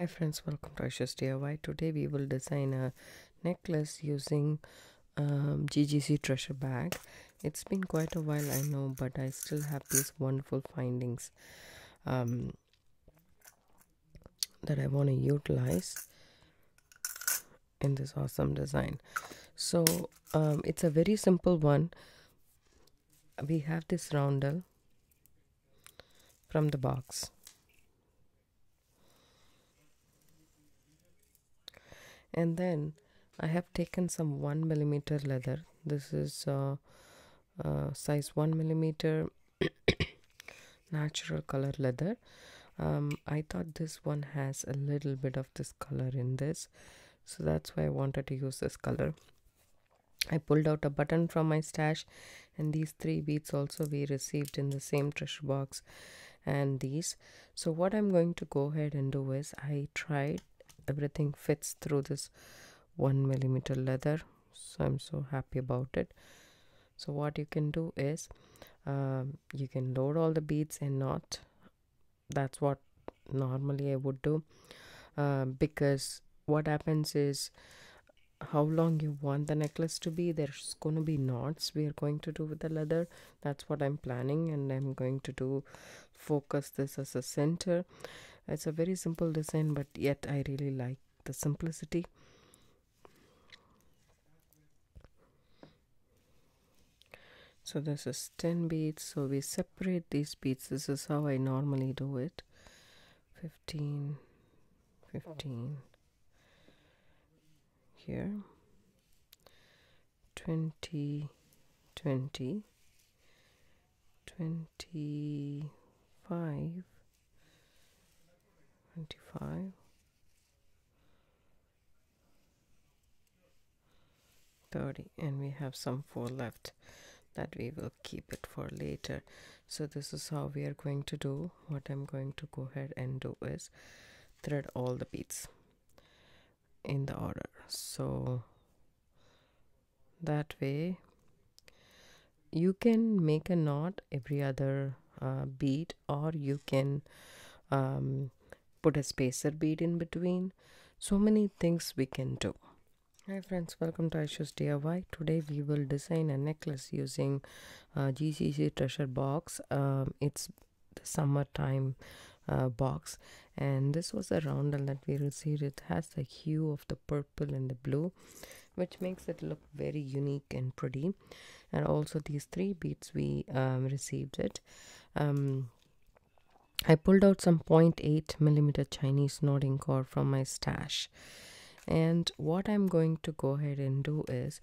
Hi friends, welcome to Ggc'sTreasureBag. Today we will design a necklace using Ggc'sTreasureBag. It's been quite a while, I know, but I still have these wonderful findings that I want to utilize in this awesome design. So it's a very simple one. We have this roundel from the box. And then I have taken some 1mm leather. This is size 1mm natural color leather. I thought this one has a little bit of this color in this, so that's why I wanted to use this color. I pulled out a button from my stash, and these 3 beads also we received in the same treasure box, and these. So what I'm going to go ahead and do is I tried everything fits through this 1mm leather, so I'm so happy about it. So what you can do is you can load all the beads and knot. That's what normally I would do, because what happens is, how long you want the necklace to be, there's going to be knots we are going to do with the leather. That's what I'm planning, and I'm going to do focus this as a center. It's a very simple design, but yet I really like the simplicity. So this is 10 beads, so we separate these beads. This is how I normally do it. 15 here, 20 25 30, and we have some 4 left that we will keep it for later. So this is how we are going to do. What I'm going to go ahead and do is thread all the beads in the order, so that way you can make a knot every other bead, or you can put a spacer bead in between. So many things we can do. Hi friends, welcome to Ggc'sTreasureBag. Today we will design a necklace using GGC treasure box. It's the summertime box, and this was a roundel that we received. It has the hue of the purple and the blue, which makes it look very unique and pretty. And also these 3 beads we received it. I pulled out some 0.8mm Chinese knotting cord from my stash. And what I'm going to go ahead and do is,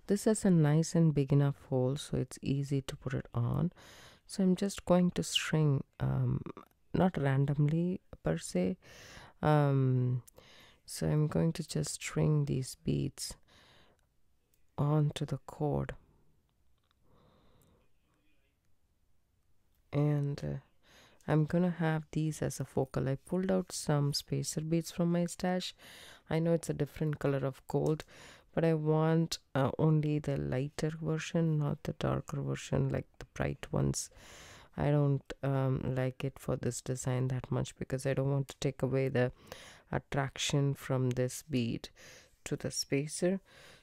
this has a nice and big enough hole, so it's easy to put it on. So I'm just going to string, not randomly per se, so I'm going to just string these beads onto the cord, and I'm gonna have these as a focal. I pulled out some spacer beads from my stash. I know it's a different color of gold, but I want only the lighter version, not the darker version like the bright ones. I don't like it for this design that much, because I don't want to take away the attraction from this bead to the spacer.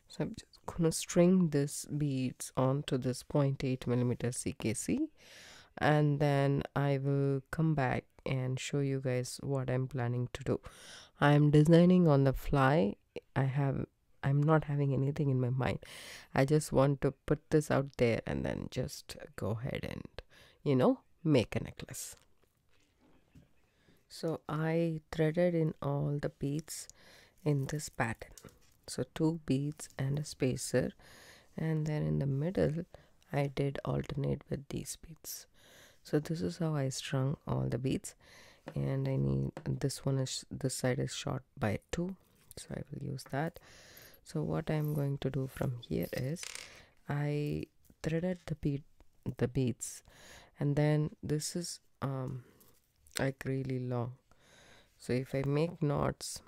So I'm just gonna string these beads onto this 0.8mm CKC, and then I will come back and show you guys what I'm planning to do. I'm designing on the fly. I'm not having anything in my mind. I just want to put this out there and then just go ahead and, make a necklace. So I threaded in all the beads in this pattern. So 2 beads and a spacer, and then in the middle I did alternate with these beads. So this is how I strung all the beads, and I need this side is short by 2, so I will use that. So what I'm going to do from here is, I threaded the beads, and then this is like really long. So if I make knots,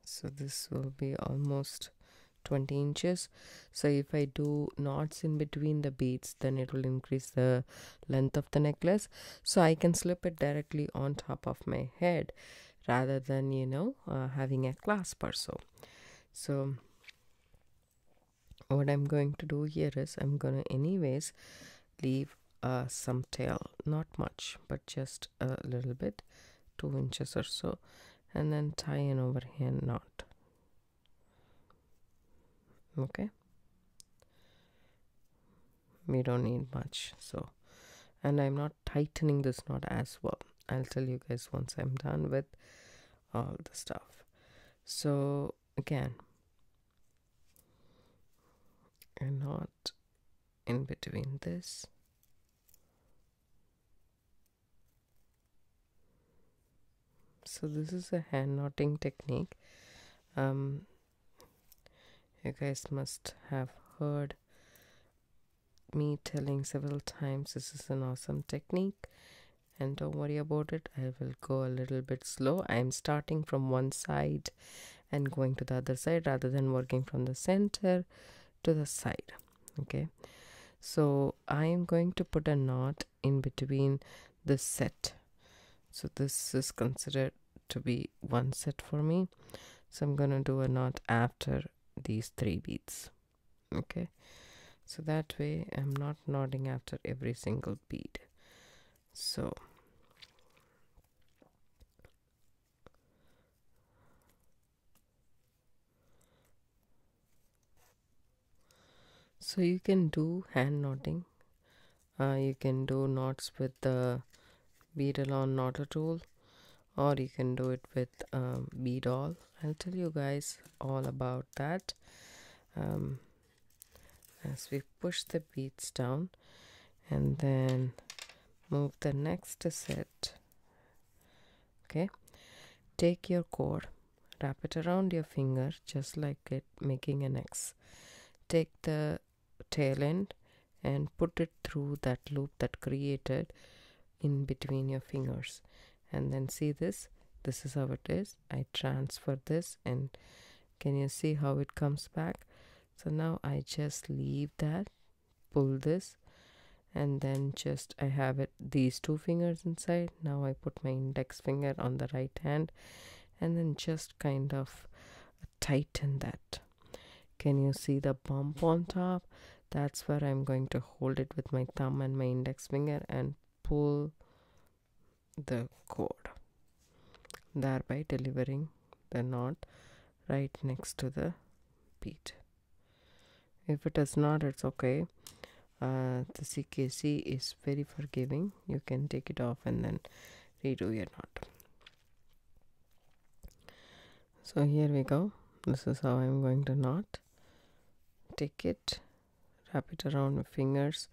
so this will be almost 20 inches. So if I do knots in between the beads, then it will increase the length of the necklace. So I can slip it directly on top of my head rather than, having a clasp or so. So what I'm going to do here is I'm going to anyways leave some tail, not much, but just a little bit, 2 inches or so, and then tie an overhand knot. Okay, we don't need much. So, and I'm not tightening this knot as well. I'll tell you guys once I'm done with all the stuff. So again, a knot in between this. So this is a hand knotting technique. You guys must have heard me telling several times this is an awesome technique, and don't worry about it. I will go a little bit slow. I'm starting from one side and going to the other side rather than working from the center to the side. Okay, so I'm going to put a knot in between this set. So this is considered to be one set for me. So I'm gonna do a knot after these 3 beads. Okay, so that way I'm not knotting after every single bead. So you can do hand knotting. You can do knots with the bead along knotter tool, or you can do it with bead awl. I'll tell you guys all about that as we push the beads down and then move the next set. Okay, take your cord, wrap it around your finger just like it making an X. Take the tail end and put it through that loop that created in between your fingers, and then see this is how it is. I transfer this, and can you see how it comes back? So now I just leave that, pull this, and then just I have it these 2 fingers inside. Now I put my index finger on the right hand and then just kind of tighten that. Can you see the bump on top? That's where I'm going to hold it with my thumb and my index finger and pull the cord, thereby delivering the knot right next to the bead. If it is not, it's okay. The CKC is very forgiving. You can take it off and then redo your knot. So here we go. This is how I'm going to knot. Take it, wrap it around my fingers,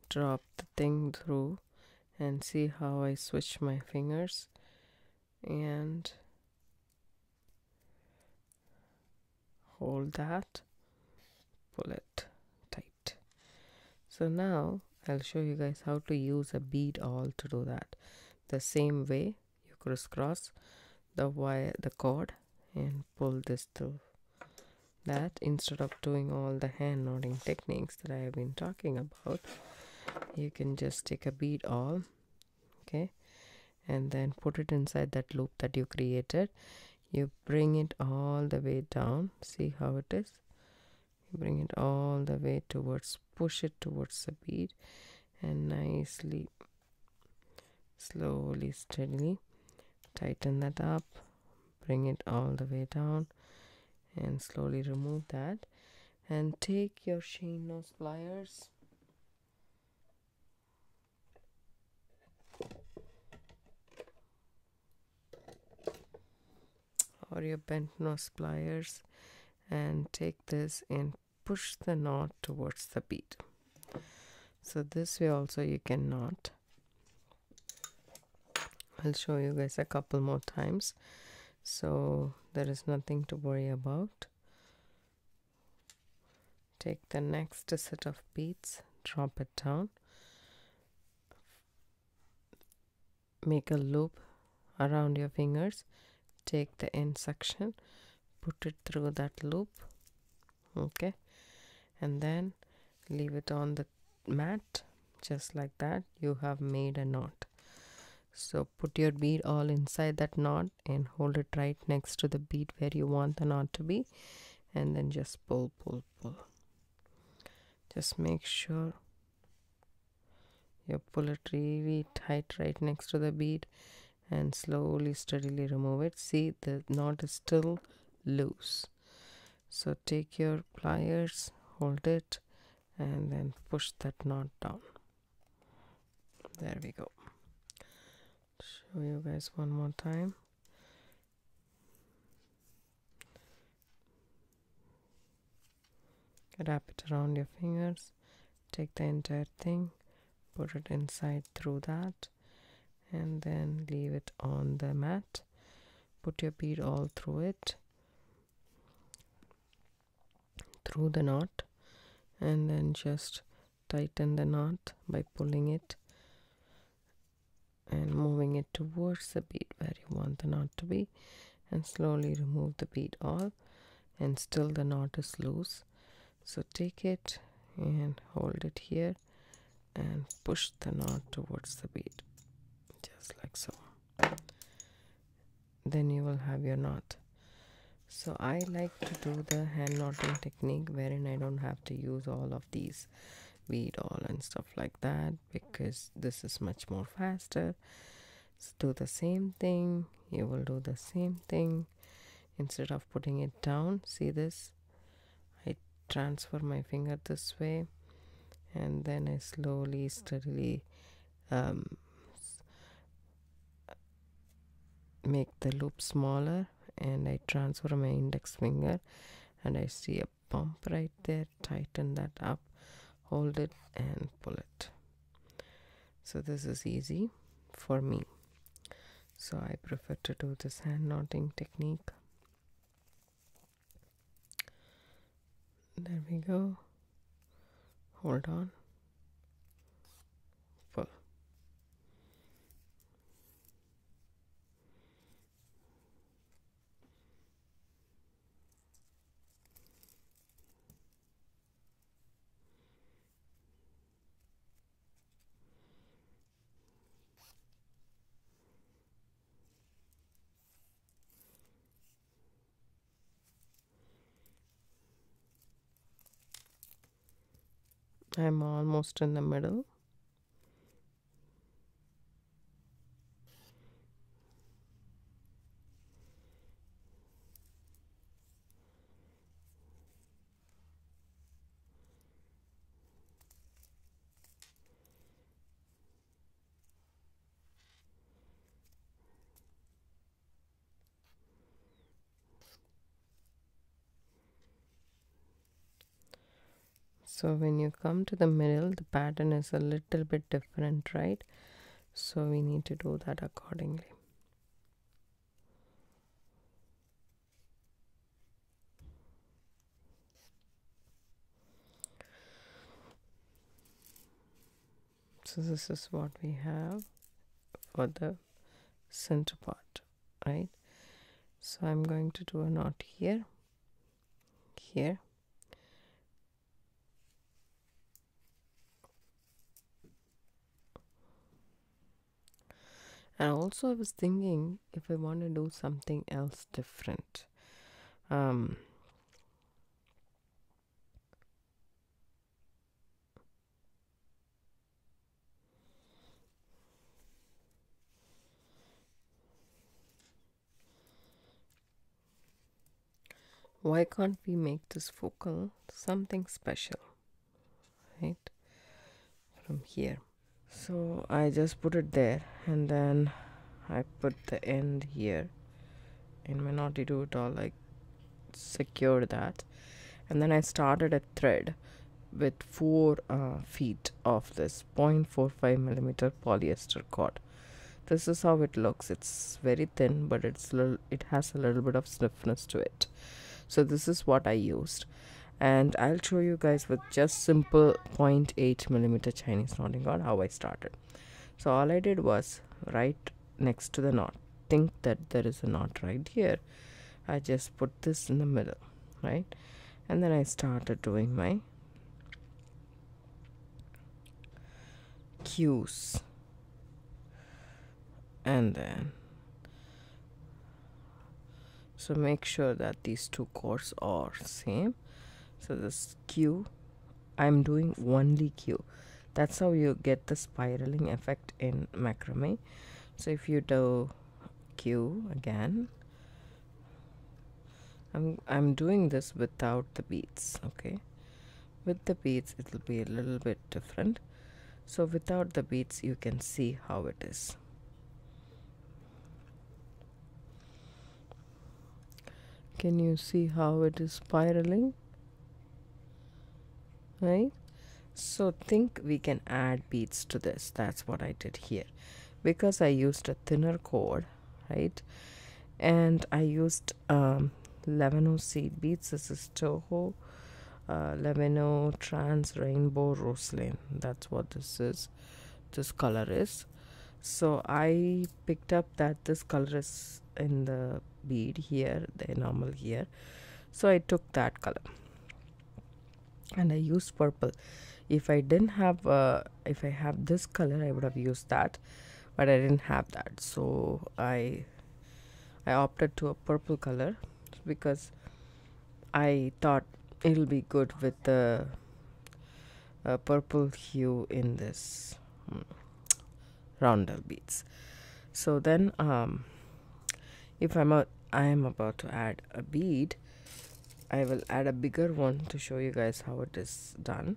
drop the thing through, and see how I switch my fingers and hold that, pull it tight. So now I'll show you guys how to use a bead awl to do that. The same way, you crisscross the wire, the cord, and pull this through. That instead of doing all the hand knotting techniques that I have been talking about, you can just take a bead awl, okay, and then put it inside that loop that you created. You bring it all the way down. See how it is? You bring it all the way towards, push it towards the bead, and nicely, slowly, steadily tighten that up. Bring it all the way down and slowly remove that, and take your chain nose pliers or your bent nose pliers and take this and push the knot towards the bead. So this way also you can knot. I'll show you guys a couple more times, so there is nothing to worry about. Take the next set of beads, drop it down, make a loop around your fingers, take the end section, put it through that loop, Okay, and then leave it on the mat just like that. You have made a knot. So put your bead all inside that knot and hold it right next to the bead where you want the knot to be, and then just pull. Just make sure you pull it really tight right next to the bead and slowly steadily remove it. See, the knot is still loose. So take your pliers, hold it, and then push that knot down. There we go. Show you guys one more time. Wrap it around your fingers, take the entire thing, put it inside through that, and then leave it on the mat. Put your bead all through it, through the knot, and then just tighten the knot by pulling it and moving it towards the bead where you want the knot to be, and slowly remove the bead all, and still the knot is loose. So take it and hold it here and push the knot towards the bead, just like so. Then you will have your knot. So I like to do the hand knotting technique wherein I don't have to use all of these bead all and stuff like that, because this is much more faster. So do the same thing. You will do the same thing. Instead of putting it down, see this, I transfer my finger this way, and then I slowly steadily make the loop smaller, and I transfer my index finger, and I see a bump right there. Tighten that up, hold it and pull it. So this is easy for me, so I prefer to do this hand knotting technique. There we go. Hold on, pull. I'm almost in the middle. So when you come to the middle, the pattern is a little bit different, right? So we need to do that accordingly. So this is what we have for the center part, right? So I'm going to do a knot here, here, and also I was thinking if I want to do something else different. Why can't we make this focal something special, right? From here. So I just put it there, and then I put the end here. In my Naughty Do It All, like secure that, and then I started a thread with 4 feet of this 0.45 millimeter polyester cord. This is how it looks. It's very thin, but it has a little bit of stiffness to it. So this is what I used, and I'll show you guys with just simple 0.8 millimeter Chinese knotting cord how I started. So all I did was right next to the knot, think that there is a knot right here. I just put this in the middle, right, And then I started doing my cues, and then so make sure that these two chords are same. So this Q, I'm doing only Q. That's how you get the spiraling effect in macrame. So if you do Q again, I'm doing this without the beads. Okay, with the beads it will be a little bit different. So without the beads you can see how it is. Can you see how it is spiraling? Right? So think we can add beads to this. That's what I did here. Because I used a thinner cord, right? And I used Levino seed beads. This is Toho Levino Trans Rainbow Roselane. That's what this is. This color is. So I picked up that this color is in the bead here, the enamel here. So I took that color and I used purple. If I didn't have if I have this color, I would have used that, but I didn't have that, so I opted to a purple color because I thought it'll be good with the purple hue in this roundel beads. So then if I am about to add a bead, I will add a bigger one to show you guys how it is done,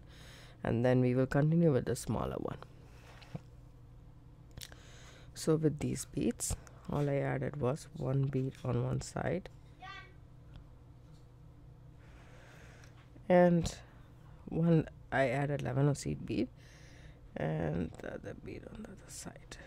and then we will continue with the smaller one. So with these beads, all I added was one bead on one side and one I added Levino seed bead and the other bead on the other side.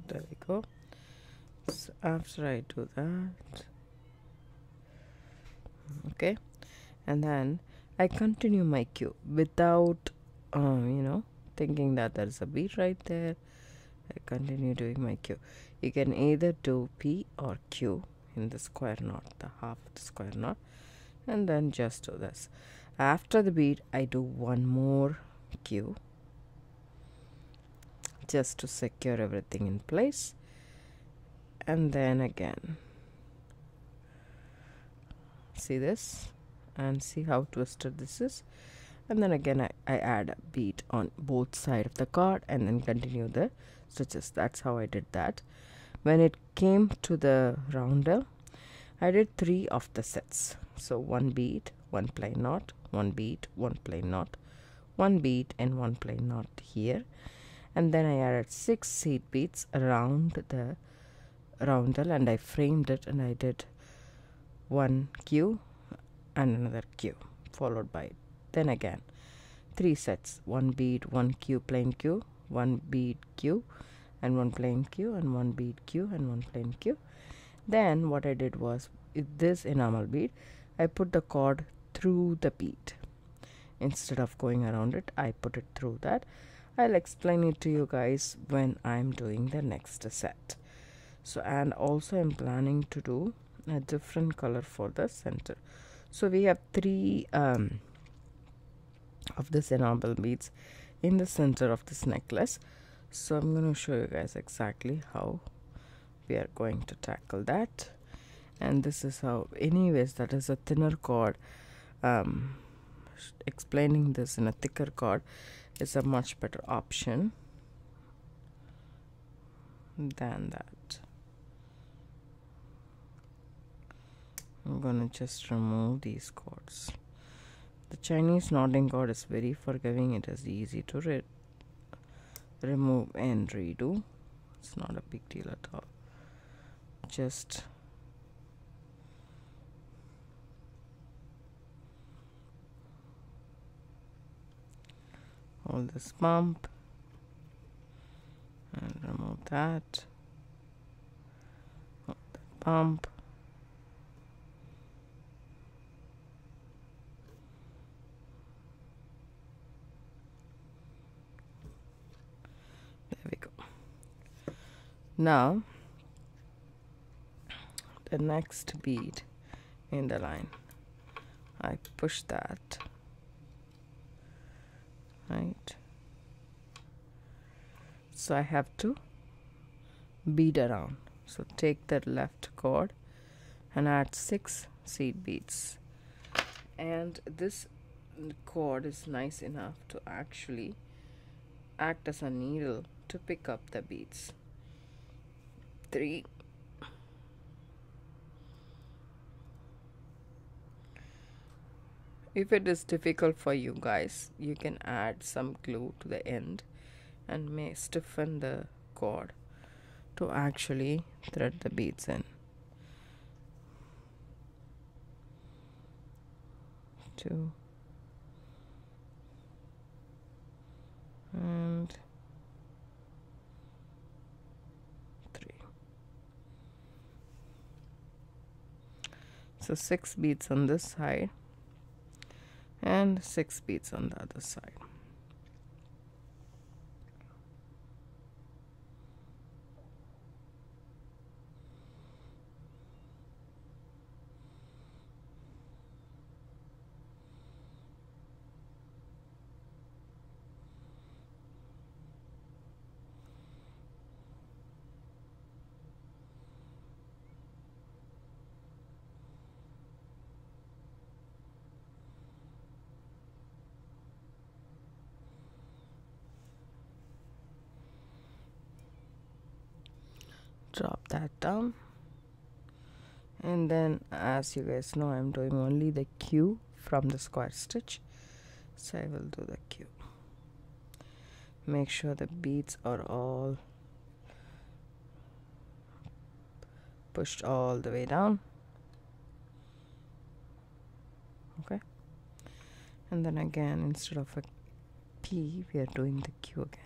There we go. So after I do that, okay, and then I continue my cue without thinking that there's a bead right there. I continue doing my cue. You can either do P or Q in the square knot, the half of the square knot, and then just do this. After the bead I do one more cue just to secure everything in place, and then again see this and see how twisted this is, and then again I add a bead on both sides of the card and then continue the stitches. That's how I did that. When it came to the roundel, I did 3 of the sets. So one bead, one plain knot, one bead, one plain knot, one bead and one plain knot here, and then I added 6 seed beads around the roundel and I framed it, and I did one Q and another Q followed by then again 3 sets, one bead, one Q, plain Q, one bead Q and one plain Q, and one bead Q and one plain Q. Then what I did was, with this enamel bead, I put the cord through the bead. Instead of going around it, I put it through that. I'll explain it to you guys when I'm doing the next set. So, and also I'm planning to do a different color for the center. So we have 3 of this enamel beads in the center of this necklace. So I'm going to show you guys exactly how we are going to tackle that. And this is how, anyways, that is a thinner cord. Explaining this in a thicker cord is a much better option than that. I'm gonna just remove these cords. The Chinese knotting cord is very forgiving. It is easy to remove and redo. It's not a big deal at all. Just remove this bump and remove that bump. There we go. Now the next bead in the line, I push that, right? So I have to bead around. So take that left cord and add 6 seed beads, and this cord is nice enough to actually act as a needle to pick up the beads. 3, if it is difficult for you guys, you can add some glue to the end and may stiffen the cord to actually thread the beads in. 2 and 3. So 6 beads on this side and 6 beads on the other side. Drop that down, and then, as you guys know, I'm doing only the Q from the square stitch, so I will do the Q. Make sure the beads are all pushed all the way down. Okay, and then again, instead of a P, we are doing the Q again.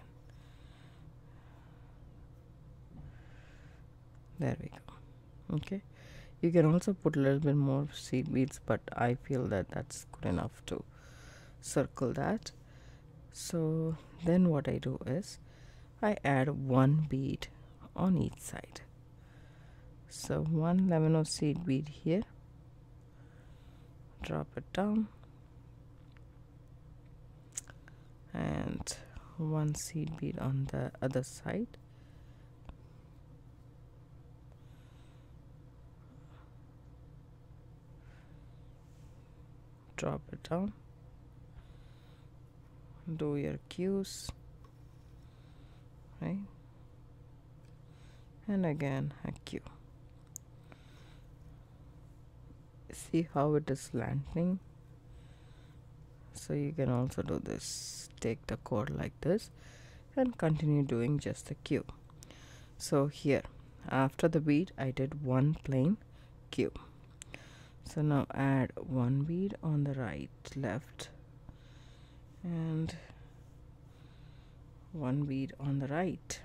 There we go. Okay, you can also put a little bit more seed beads, but I feel that that's good enough to circle that. So then what I do is I add 1 bead on each side. So 1 lemon seed bead here, drop it down, and 1 seed bead on the other side. Drop it down, do your Q's, right, and again a Q. See how it is slanting? So you can also do this, take the cord like this and continue doing just the Q. So here, after the bead, I did 1 plain Q. So now add 1 bead on the right, left, and 1 bead on the right.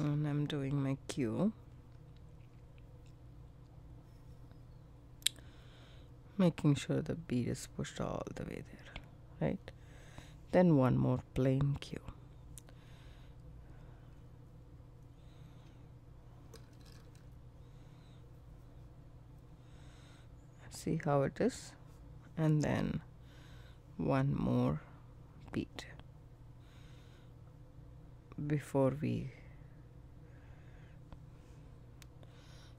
And I'm doing my Q. Making sure the bead is pushed all the way there, right? Then 1 more plain Q. See how it is? And then 1 more bead before we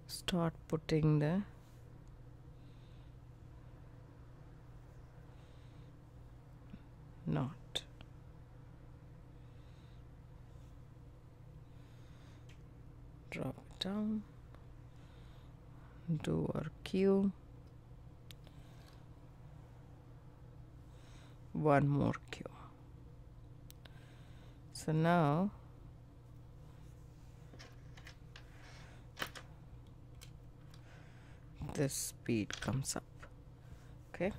start putting the knot. Drop it down, do our Q, 1 more Q. So now this bead comes up. Okay,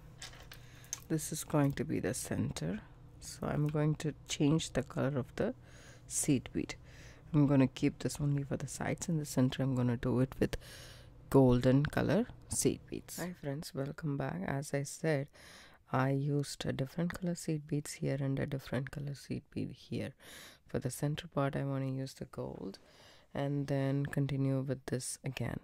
this is going to be the center, so I'm going to change the color of the seed bead. I'm going to keep this only for the sides. In the center I'm going to do it with golden color seed beads. Hi friends, welcome back. As I said, I used a different color seed beads here and a different color seed bead here. For the center part I want to use the gold and then continue with this again.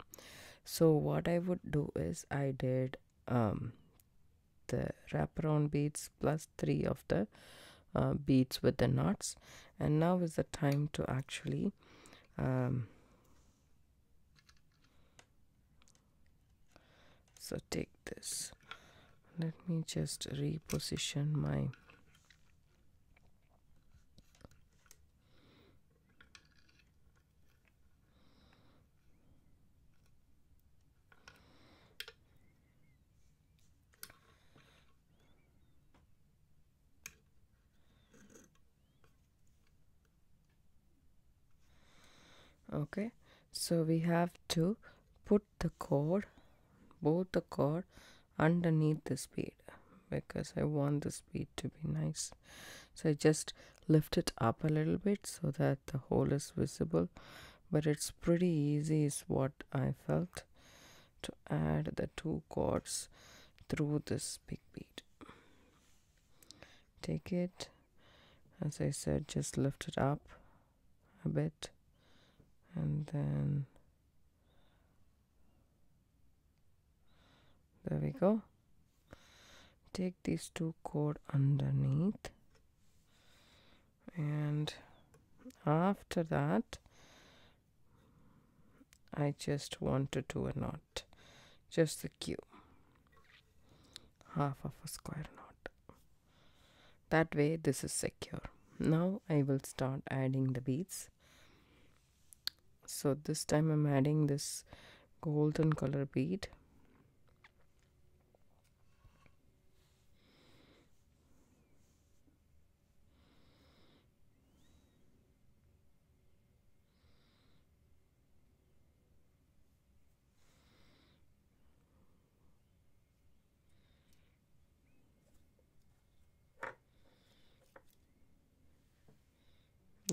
So what I would do is I did the wraparound beads plus 3 of the beads with the knots, and now is the time to actually so take this. Let me just reposition my okay, so we have to put the cord, both the cord underneath this bead because I want this bead to be nice. So I just lift it up a little bit so that the hole is visible, but it's pretty easy is what I felt, to add the 2 cords through this big bead. Take it, as I said, just lift it up a bit and then there we go. Take these 2 cords underneath, and after that I just want to do a knot, just the Q, half of a square knot. That way this is secure. Now I will start adding the beads. So this time I'm adding this golden color bead.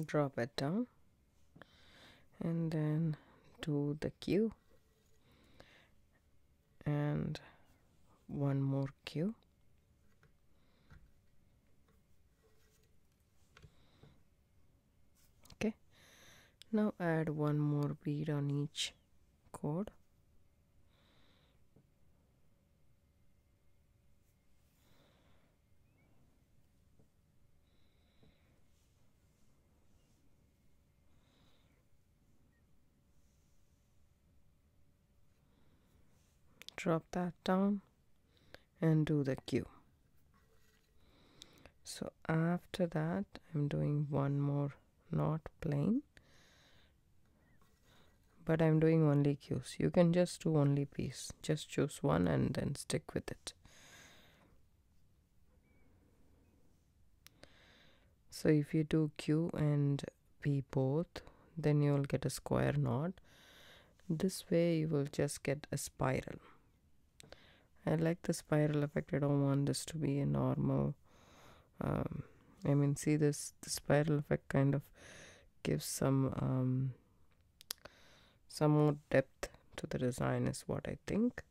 Drop it down and then do the Q and one more Q. Okay, now add one more bead on each cord. Drop that down and do the Q. So after that I'm doing one more knot plain, but I'm doing only Qs. You can just do only P's, just choose one and then stick with it. So if you do Q and P both, then you will get a square knot. This way you will just get a spiral. I like the spiral effect. I don't want this to be a normal I mean, see this, the spiral effect kind of gives some more depth to the design is what I think.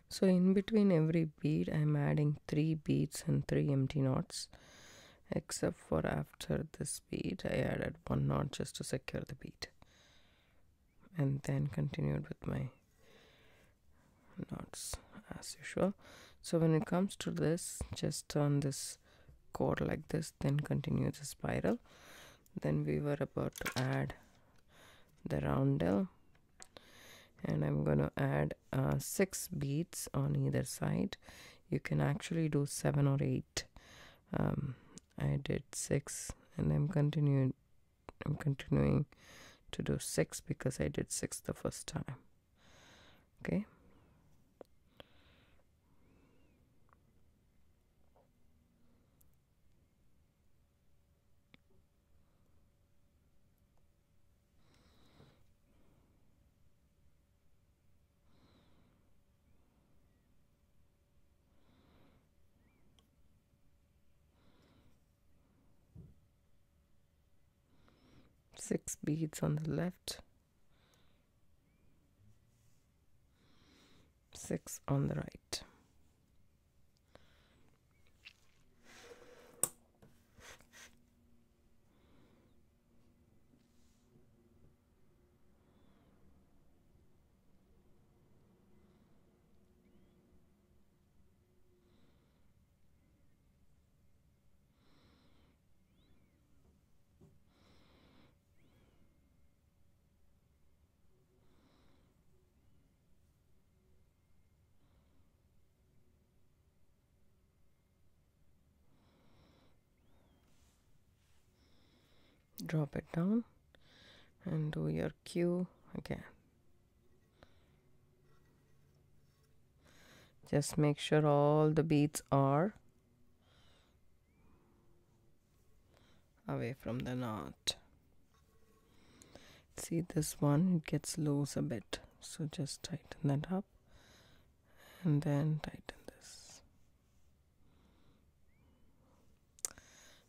So in between every bead I'm adding 3 beads and 3 empty knots, except for after this bead I added 1 knot just to secure the bead, and then continued with my knots as usual. So when it comes to this, just turn this cord like this, then continue the spiral. Then we were about to add the roundel, and I'm gonna add 6 beads on either side. You can actually do 7 or 8. I did 6 and I'm continuing to do 6 because I did 6 the first time. Okay, 6 beads on the left, 6 on the right. Drop it down and do your Q again. Just make sure all the beads are away from the knot. See, this one, it gets loose a bit, so just tighten that up and then tighten this.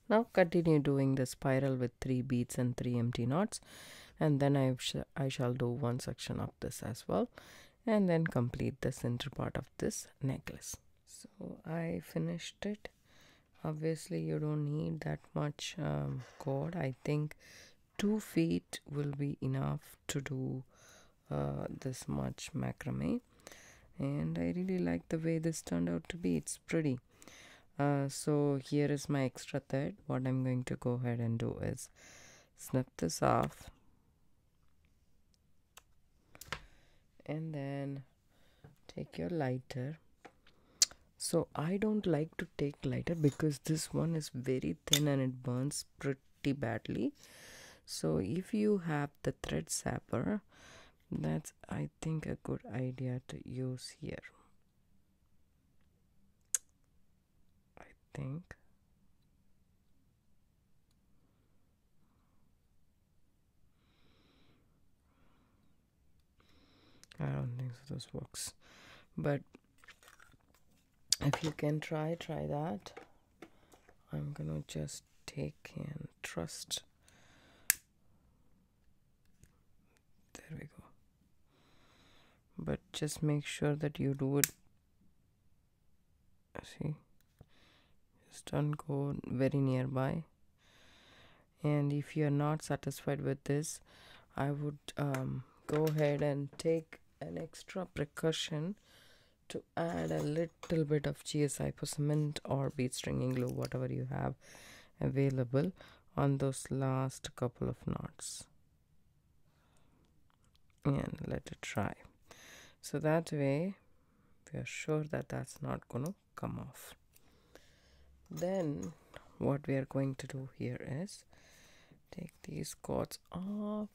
Now continue doing the spiral with 3 beads and 3 empty knots, and then I shall do one section of this as well, and then complete the center part of this necklace. So I finished it. Obviously you don't need that much cord. I think 2 feet will be enough to do this much macrame, and I really like the way this turned out to be. It's pretty. So here is my extra thread. What I'm going to go ahead and do is snip this off, and then take your lighter. So I don't like to take lighter because this one is very thin and it burns pretty badly. So if you have the thread sapper, that's, I think, a good idea to use here. I think. I don't think so this works, but if you can try that. I'm gonna just take and trust. There we go. But just make sure that you do it. See, just don't go very nearby. And if you are not satisfied with this, I would go ahead and take an extra precaution to add a little bit of GS cement or bead stringing glue, whatever you have available, on those last couple of knots, and let it dry. So that way we are sure that that's not going to come off. Then what we are going to do here is take these cords off,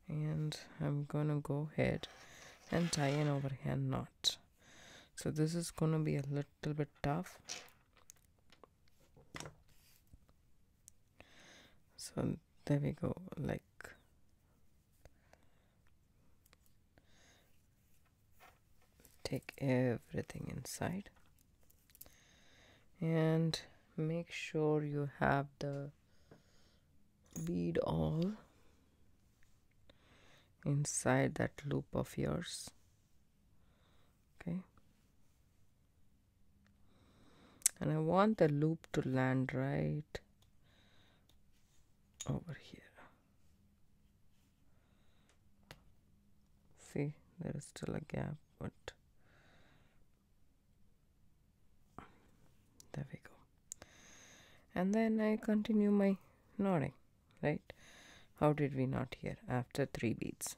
and I'm gonna go ahead and tie an overhand knot. So this is gonna be a little bit tough. So there we go, like take everything inside and make sure you have the bead all inside that loop of yours. Okay, and I want the loop to land right over here. See, there is still a gap, but there we go. And then I continue my knotting, right? How did we knot here? After 3 beads.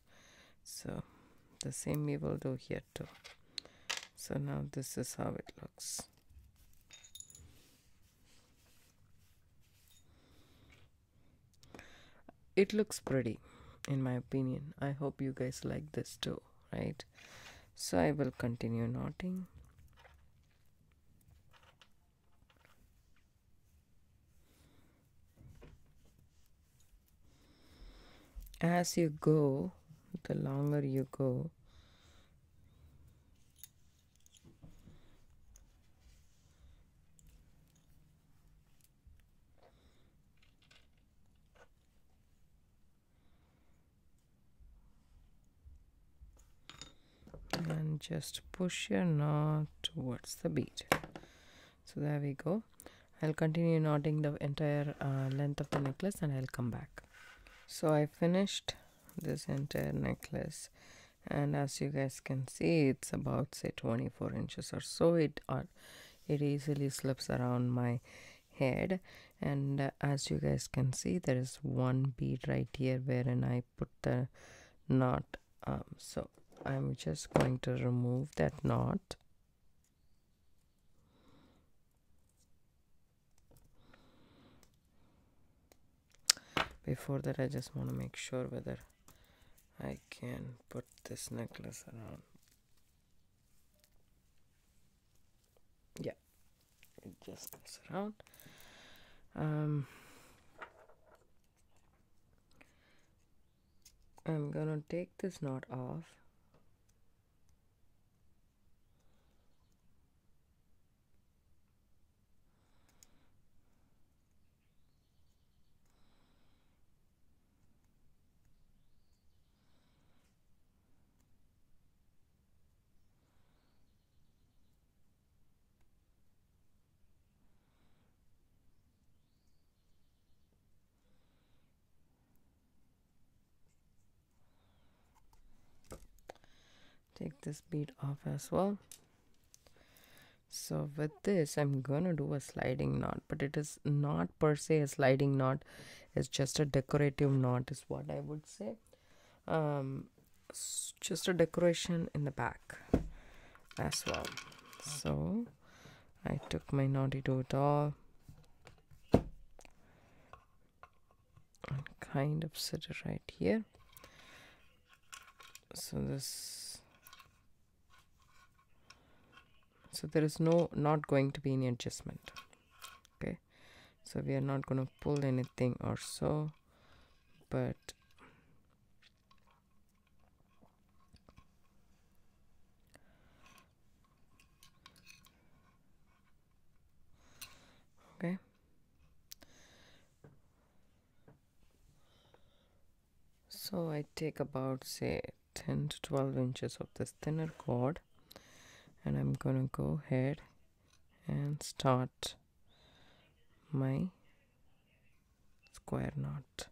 So the same we will do here too. So now this is how it looks. It looks pretty, in my opinion. I hope you guys like this too, right? So I will continue knotting. As you go, the longer you go, and just push your knot towards the bead. So there we go. I'll continue knotting the entire length of the necklace and I'll come back. So I finished this entire necklace, and as you guys can see, it's about say 24 inches or so. It easily slips around my head, and as you guys can see, there is one bead right here wherein I put the knot. So I'm just going to remove that knot. Before that, I just want to make sure whether I can put this necklace around. Yeah, it just goes around. I'm gonna take this knot off. Take this bead off as well. So with this, I'm gonna do a sliding knot, but it is not per se a sliding knot. It's just a decorative knot is what I would say. Just a decoration in the back as well. So I took my knotty dot off and kind of set it right here. So there is not going to be any adjustment. Okay, so we are not going to pull anything or so, but okay. So I take about say 10 to 12 inches of this thinner cord, and I'm gonna go ahead and start my square knot.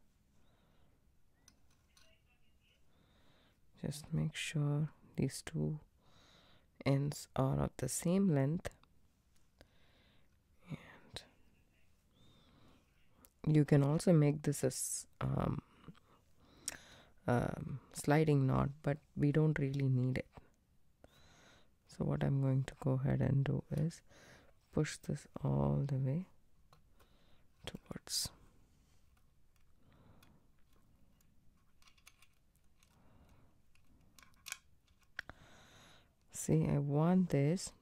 Just make sure these two ends are of the same length, and you can also make this as sliding knot, but we don't really need it. So what I'm going to go ahead and do is push this all the way towards. See, I want this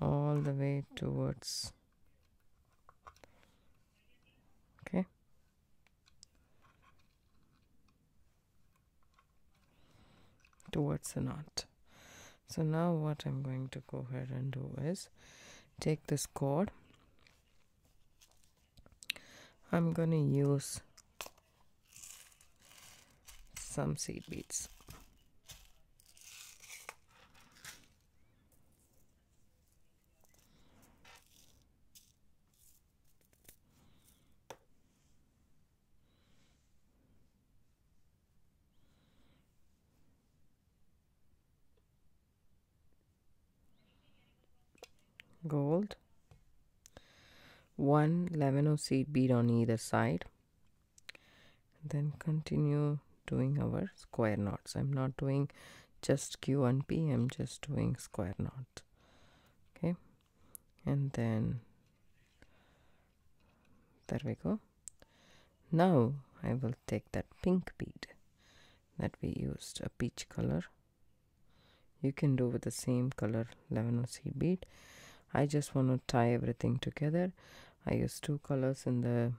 all the way towards. Okay. Towards the knot. So now what I'm going to go ahead and do is take this cord. I'm going to use some seed beads. Gold, one lemon seed bead on either side, then continue doing our square knots. I'm not doing just Q and P, I'm just doing square knot. Okay, and then there we go. Now I will take that pink bead that we used, a peach color. You can do with the same color lemon seed bead. I just want to tie everything together. I use two colors in the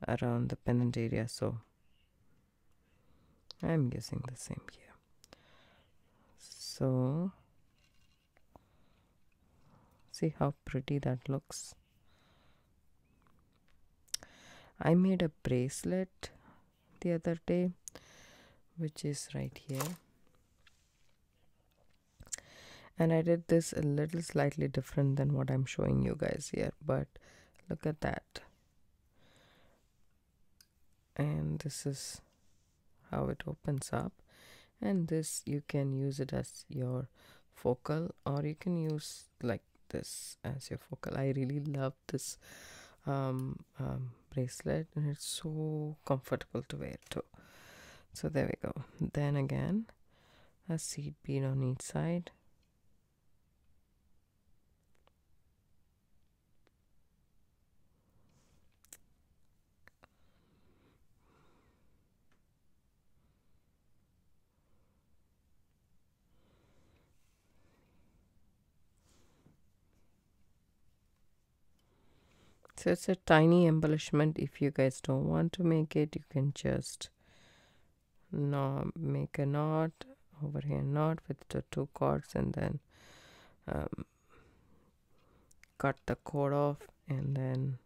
around the pendant area, so I'm using the same here. So see how pretty that looks. I made a bracelet the other day, which is right here. And I did this a little slightly different than what I'm showing you guys here, but look at that. And this is how it opens up, and this you can use it as your focal, or you can use like this as your focal. I really love this bracelet, and it's so comfortable to wear too. So there we go. Then again, a seed bead on each side. So it's a tiny embellishment. If you guys don't want to make it, you can just make a knot over here, knot with the 2 cords, and then cut the cord off, and then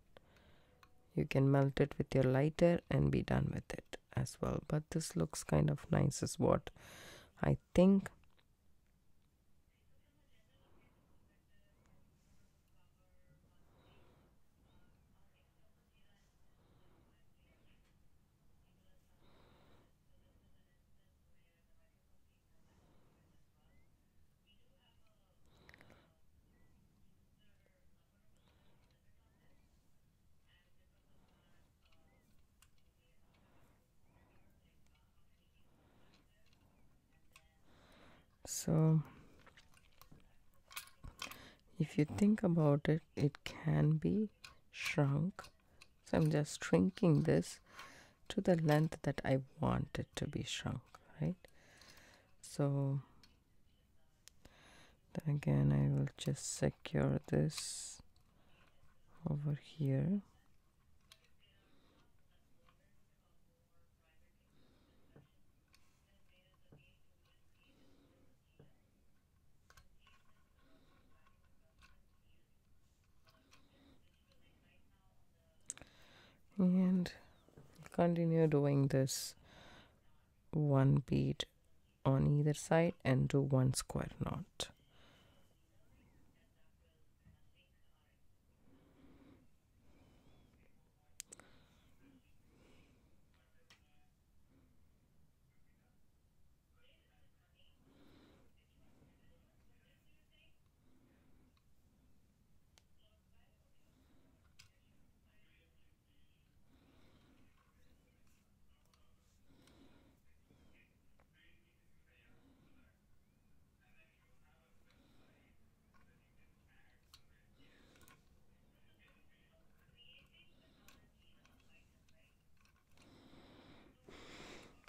you can melt it with your lighter and be done with it as well. But this looks kind of nice is what I think. So if you think about it, it can be shrunk. So I'm just shrinking this to the length that I want it to be shrunk, right? So then again, I will just secure this over here. And continue doing this 1 bead on either side and do 1 square knot.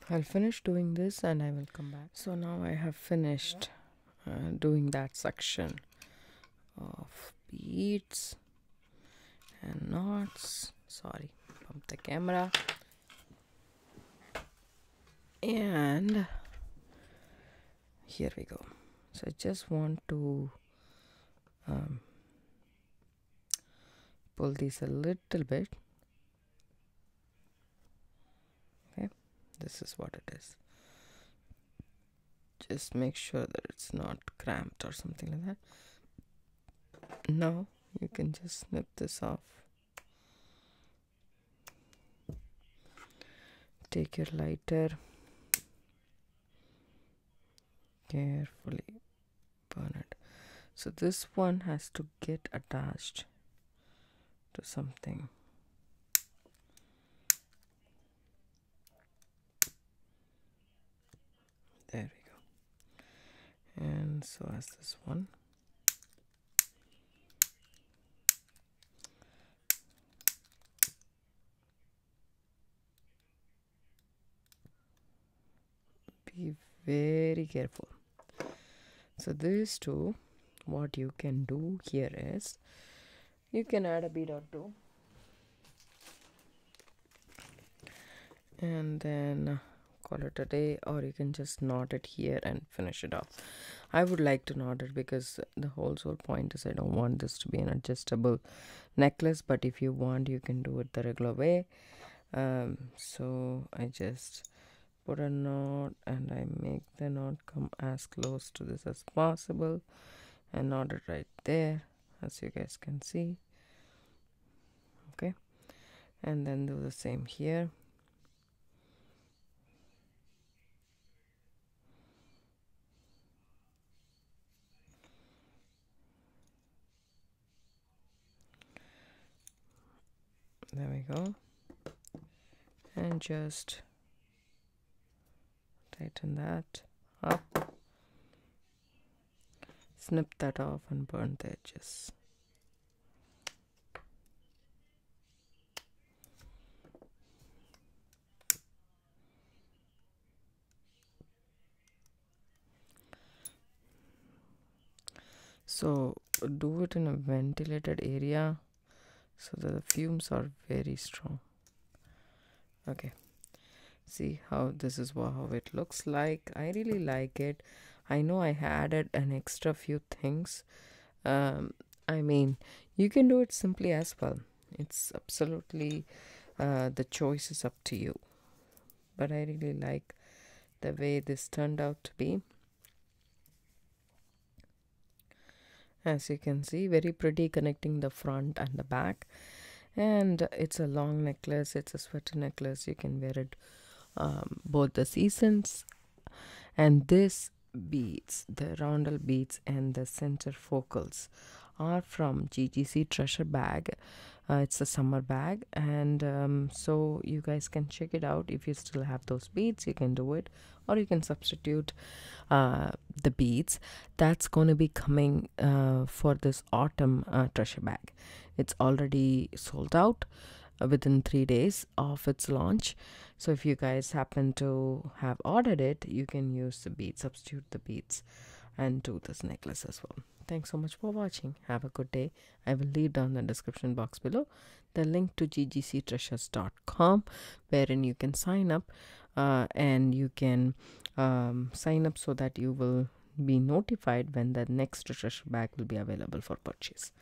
I'll finish doing this and I will come back. So now I have finished doing that section of beads and knots. Sorry, bump the camera. And here we go. So I just want to pull these a little bit. Okay, this is what it is. Just make sure that it's not cramped or something like that. Now you can just snip this off. Take your lighter, carefully burn it. So this one has to get attached to something. There we go. And so as this one. Be very careful. So these two, what you can do here is you can add a bead or two and then call it a day, or you can just knot it here and finish it off. I would like to knot it because the whole point is I don't want this to be an adjustable necklace, but if you want, you can do it the regular way. So I just put a knot and I make the knot come as close to this as possible and knot it right there, as you guys can see. Okay, and then do the same here. There we go. And just tighten that up, snip that off and burn the edges. So do it in a ventilated area so that the fumes are very strong. Okay, see how this is how it looks like. I really like it. I know I added an extra few things. I mean, you can do it simply as well. It's absolutely the choice is up to you, but I really like the way this turned out to be. As you can see, very pretty, connecting the front and the back. And it's a long necklace, it's a sweater necklace. You can wear it both the seasons. And this beads, the roundel beads and the center focals, are from Ggc'sTreasureBag. It's a summer bag, and so you guys can check it out. If you still have those beads, you can do it, or you can substitute the beads. That's going to be coming for this autumn treasure bag. It's already sold out within 3 days of its launch. So if you guys happen to have ordered it, you can use the beads, substitute the beads, and do this necklace as well. Thanks so much for watching. Have a good day. I will leave down the description box below the link to Ggc'sTreasures.com, wherein you can sign up and you can sign up so that you will be notified when the next treasure bag will be available for purchase.